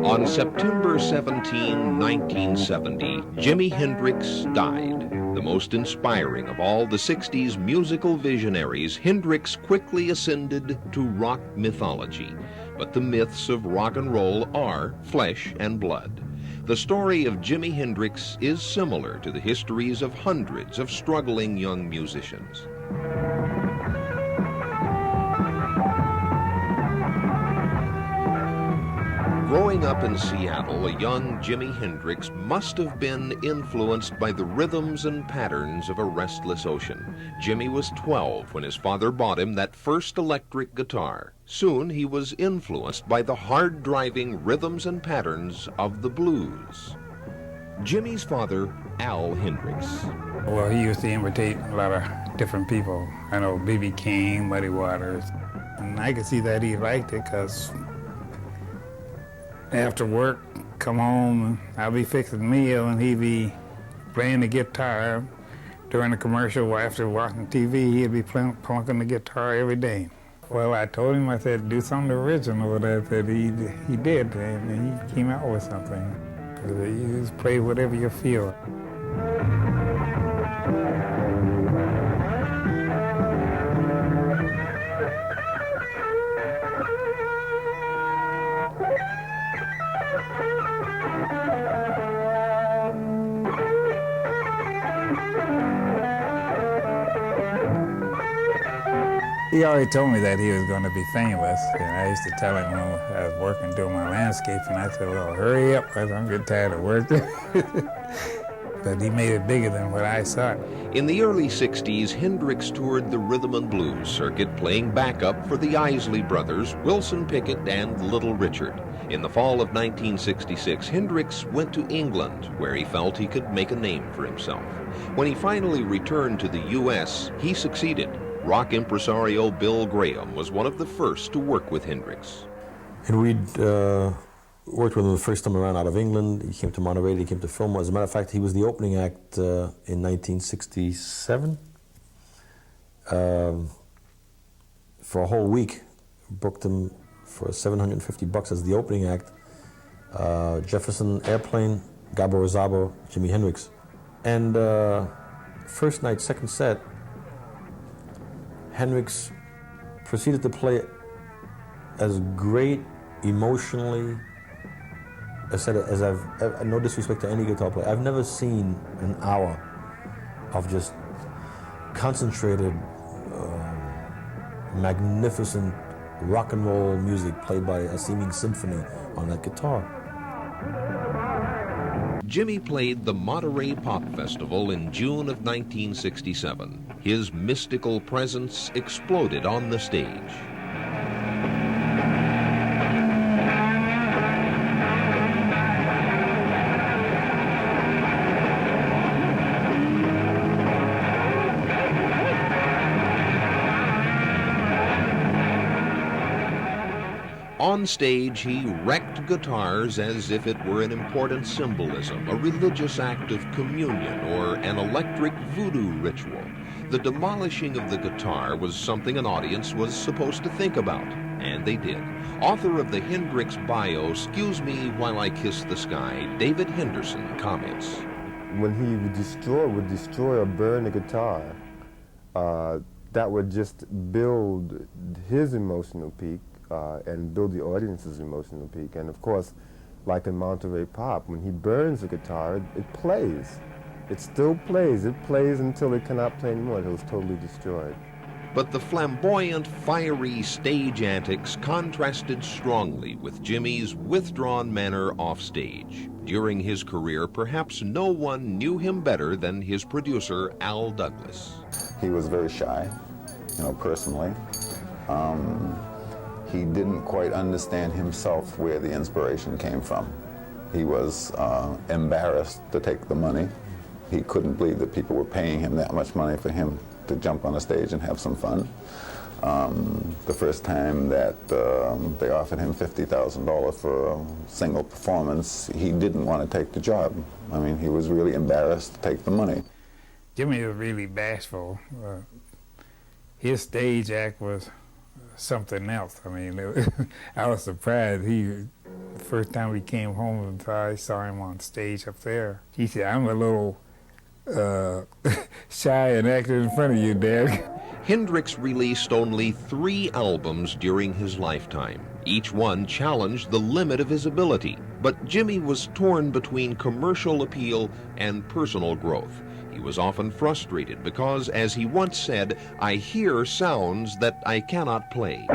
On September 17, 1970, Jimi Hendrix died. The most inspiring of all the 60s musical visionaries, Hendrix quickly ascended to rock mythology. But the myths of rock and roll are flesh and blood. The story of Jimi Hendrix is similar to the histories of hundreds of struggling young musicians. Growing up in Seattle, a young Jimi Hendrix must have been influenced by the rhythms and patterns of a restless ocean. Jimi was 12 when his father bought him that first electric guitar. Soon he was influenced by the hard-driving rhythms and patterns of the blues. Jimi's father, Al Hendrix. Well, he used to imitate a lot of different people. I know B.B. King, Muddy Waters. And I could see that he liked it because after work, come home, and I'll be fixing a meal, and he'd be playing the guitar. During the commercial, after watching TV, he'd be plunking the guitar every day. Well, I told him, I said, do something original with that. He did, and he came out with something. You just play whatever you feel. He already told me that he was going to be famous, and I used to tell him when I was working doing my landscaping, I said, well, hurry up, because I'm getting tired of working. But he made it bigger than what I saw. In the early 60s, Hendrix toured the rhythm and blues circuit, playing backup for the Isley Brothers, Wilson Pickett, and Little Richard. In the fall of 1966, Hendrix went to England, where he felt he could make a name for himself. When he finally returned to the U.S., he succeeded. Rock impresario Bill Graham was one of the first to work with Hendrix. And we'd worked with him the first time around out of England. He came to Monterey, he came to Fillmore. As a matter of fact, he was the opening act in 1967. For a whole week, booked him for $750 as the opening act. Jefferson Airplane, Gabo Zabo, Jimi Hendrix. And first night, second set, Hendrix proceeded to play as great emotionally, as I've, no disrespect to any guitar player, I've never seen an hour of just concentrated, magnificent rock and roll music played by a seeming symphony on that guitar. Jimi played the Monterey Pop Festival in June of 1967. His mystical presence exploded on the stage. On stage, he wrecked guitars as if it were an important symbolism, a religious act of communion, or an electric voodoo ritual. The demolishing of the guitar was something an audience was supposed to think about, and they did. Author of the Hendrix bio, "Excuse Me While I Kiss the Sky," David Henderson comments. When he would destroy or burn the guitar, that would just build his emotional peak and build the audience's emotional peak. And of course, like in Monterey Pop, when he burns the guitar, it plays. It still plays. It plays until it cannot play anymore. It was totally destroyed. But the flamboyant, fiery stage antics contrasted strongly with Jimi's withdrawn manner off stage. During his career, perhaps no one knew him better than his producer, Al Douglas. He was very shy, personally. He didn't quite understand himself where the inspiration came from. He was embarrassed to take the money. He couldn't believe that people were paying him that much money for him to jump on a stage and have some fun. The first time that they offered him $50,000 for a single performance, he didn't want to take the job. I mean, he was really embarrassed to take the money. Jimi was really bashful. his stage act was something else. I mean, I was surprised. The first time we came home, I saw him on stage up there. He said, "I'm a little shy and acting in front of you, Dad." Hendrix released only 3 albums during his lifetime. Each one challenged the limit of his ability, but Jimmy was torn between commercial appeal and personal growth. He was often frustrated because, as he once said, "I hear sounds that I cannot play."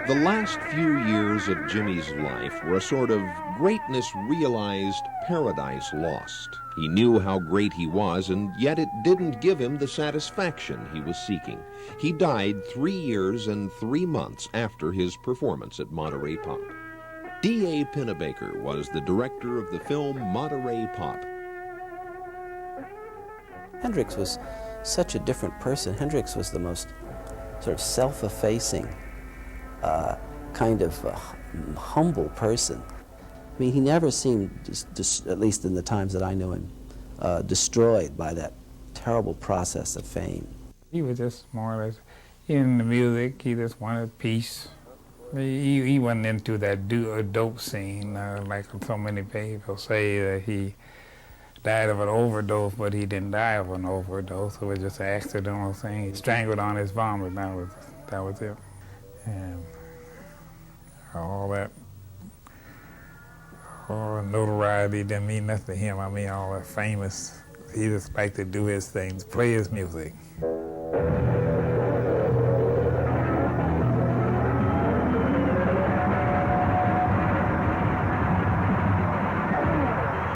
The last few years of Jimmy's life were a sort of greatness realized, paradise lost. He knew how great he was, and yet it didn't give him the satisfaction he was seeking. He died 3 years and 3 months after his performance at Monterey Pop. D.A. Pennebaker was the director of the film Monterey Pop. Hendrix was such a different person. Hendrix was the most sort of self-effacing, kind of humble person. I mean, he never seemed, at least in the times that I knew him, destroyed by that terrible process of fame. He was just more or less in the music. He just wanted peace. He wasn't into that dope scene, like so many people say that he died of an overdose, but he didn't die of an overdose. It was just an accidental thing. He strangled on his vomit. That was it. And all that notoriety didn't mean nothing to him. I mean, all that famous. He just liked to do his things, play his music.